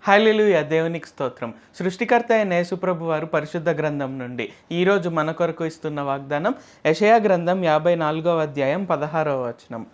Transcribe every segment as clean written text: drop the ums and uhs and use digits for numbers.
హల్లెలూయా! దేవునికి స్తోత్రం. సృష్టికర్త అయిన యేసుప్రభు వారు పరిశుద్ధ గ్రంథం నుండి ఈరోజు మన కొరకు ఇస్తున్న వాగ్దానం యెషయా గ్రంథం 54వ అధ్యాయం 16వ వచనం.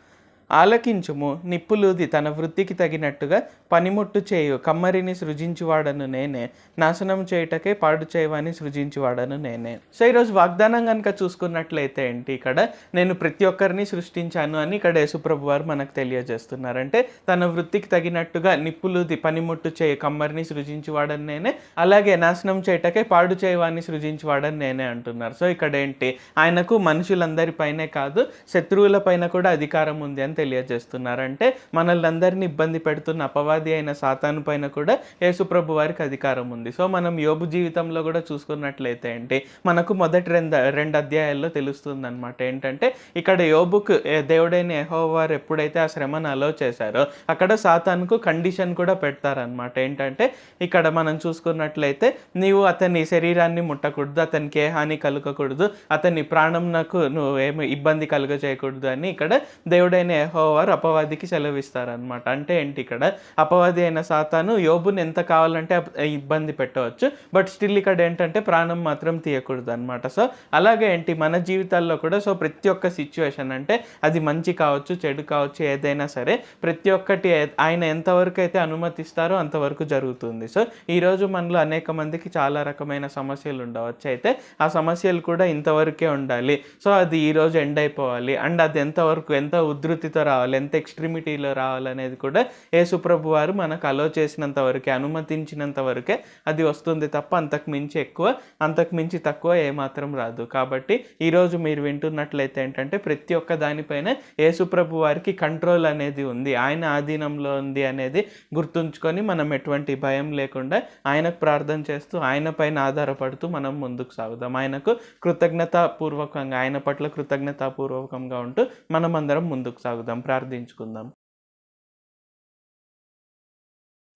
ఆలకించుము, నిప్పులూది తన వృత్తికి తగినట్టుగా పనిముట్టు చేయు కమ్మరిని సృజించువాడను నేనే, నాశనం చేయుటకే పాడు చేయవాని సృజించువాడను నేనే. సో ఈరోజు వాగ్దానం కనుక చూసుకున్నట్లయితే ఏంటి, ఇక్కడ నేను ప్రతి ఒక్కరిని సృష్టించాను అని ఇక్కడ యేసుప్రభు వారు మనకు తెలియజేస్తున్నారు. అంటే తన వృత్తికి తగినట్టుగా నిప్పులూది పనిముట్టు చేయు కమ్మరిని సృజించువాడను నేనే, అలాగే నాశనం చేయుటకే పాడు చేయవాన్ని సృజించువాడను నేనే అంటున్నారు. సో ఇక్కడ ఏంటి, ఆయనకు మనుషులందరిపైనే కాదు శత్రువుల పైన కూడా అధికారం ఉంది అని తెలియజేస్తున్నారు. అంటే మనల్ని అందరినీ ఇబ్బంది పెడుతున్న అపవాది అయిన సాతాను పైన కూడా యేసుప్రభు వారికి అధికారం ఉంది. సో మనం యోబు జీవితంలో కూడా చూసుకున్నట్లయితే ఏంటి, మనకు మొదటి రెండు అధ్యాయాల్లో తెలుస్తుంది అనమాట. ఏంటంటే ఇక్కడ యోబుకు దేవుడైన యెహోవా వారు ఎప్పుడైతే ఆ శ్రమను అలో చేశారో అక్కడ సాతానుకు కండిషన్ కూడా పెడతారనమాట. ఏంటంటే ఇక్కడ మనం చూసుకున్నట్లయితే నీవు అతని శరీరాన్ని ముట్టకూడదు, అతనికి ఏ హాని కలగకూడదు, అతని ప్రాణంనకు నువ్వు ఏమి ఇబ్బంది కలుగ చేయకూడదు అని ఇక్కడ దేవుడైన యెహోవా వారు అపవాదికి సెలవిస్తారనమాట. అంటే ఏంటి, ఇక్కడ అపవాది అయిన సాతాను యోబుని ఎంత కావాలంటే ఇబ్బంది పెట్టవచ్చు, బట్ స్టిల్ ఇక్కడ ఏంటంటే ప్రాణం మాత్రం తీయకూడదు అనమాట. సో అలాగే ఏంటి మన జీవితాల్లో కూడా సో ప్రతి ఒక్క సిచ్యువేషన్, అంటే అది మంచి కావచ్చు చెడు కావచ్చు ఏదైనా సరే ప్రతి ఒక్కటి ఆయన ఎంతవరకు అయితే అనుమతిస్తారో అంతవరకు జరుగుతుంది. సో ఈరోజు మనలో అనేక మందికి చాలా రకమైన సమస్యలు ఉండవచ్చు, అయితే ఆ సమస్యలు కూడా ఇంతవరకే ఉండాలి, సో అది ఈరోజు ఎండ్ అయిపోవాలి, అండ్ అది ఎంతవరకు ఎంత ఉధృతితో రావాలి, ఎంత ఎక్స్ట్రీమిటీలో రావాలనేది కూడా యేసుప్రభు వారు మనకు అలో చేసినంత వరకే, అనుమతించినంత వరకే అది వస్తుంది తప్ప అంతకు మించి ఎక్కువ అంతకు మించి తక్కువ ఏమాత్రం రాదు. కాబట్టి ఈరోజు మీరు వింటున్నట్లయితే ఏంటంటే ప్రతి ఒక్క దానిపైన యేసుప్రభు వారికి కంట్రోల్ అనేది ఉంది, ఆయన ఆధీనంలో ఉంది అనేది గుర్తుంచుకొని మనం ఎటువంటి భయం లేకుండా ఆయనకు ప్రార్థన చేస్తూ ఆయన పైన ఆధారపడుతూ మనం ముందుకు సాగుదాం. ఆయనకు కృతజ్ఞతాపూర్వకంగా, ఆయన పట్ల కృతజ్ఞతాపూర్వకంగా ఉంటూ మనం అందరం ముందుకు సాగుదాం. ప్రార్థించుకుందాం.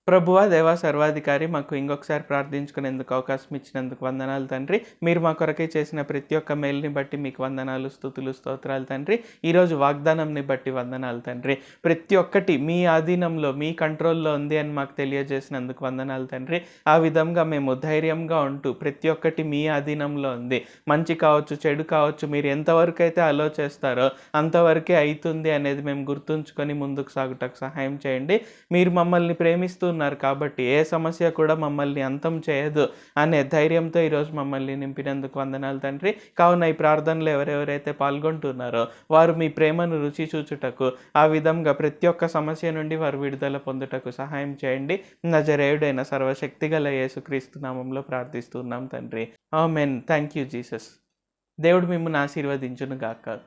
ప్రభువా, దేవా, సర్వాధికారి, మాకు ఇంకొకసారి ప్రార్థించుకునేందుకు అవకాశం ఇచ్చినందుకు వందనాలు తండ్రి. మీరు మా కొరకే చేసిన ప్రతి ఒక్క మేలుని బట్టి మీకు వందనాలు, స్తుతులు, స్తోత్రాలు తండ్రి. ఈరోజు వాగ్దానంని బట్టి వందనాలు తండ్రి. ప్రతి ఒక్కటి మీ ఆధీనంలో మీ కంట్రోల్లో ఉంది అని మాకు తెలియజేసినందుకు వందనాలు తండ్రి. ఆ విధంగా మేము ధైర్యంగా ఉంటూ ప్రతి ఒక్కటి మీ ఆధీనంలో ఉంది, మంచి కావచ్చు చెడు కావచ్చు, మీరు ఎంతవరకు అయితే అలో చేస్తారో అంతవరకే అవుతుంది అనేది మేము గుర్తుంచుకొని ముందుకు సాగుటకు సహాయం చేయండి. మీరు మమ్మల్ని ప్రేమిస్తూ కాబట్టి ఏ సమస్య కూడా మమ్మల్ని అంతం చేయదు అనే ధైర్యంతో ఈరోజు మమ్మల్ని నింపినందుకు వందనాలు తండ్రి. కావున ఈ ప్రార్థనలు ఎవరెవరైతే పాల్గొంటున్నారో వారు మీ ప్రేమను రుచి చూచుటకు, ఆ విధంగా ప్రతి ఒక్క సమస్య నుండి వారు విడుదల పొందుటకు సహాయం చేయండి. నజరేయుడైన సర్వశక్తిగల యేసుక్రీస్తు నామంలో ప్రార్థిస్తున్నాం తండ్రి. ఆమేన్. Thank you Jesus. దేవుడు మిమ్మల్ని ఆశీర్వదించును గాక.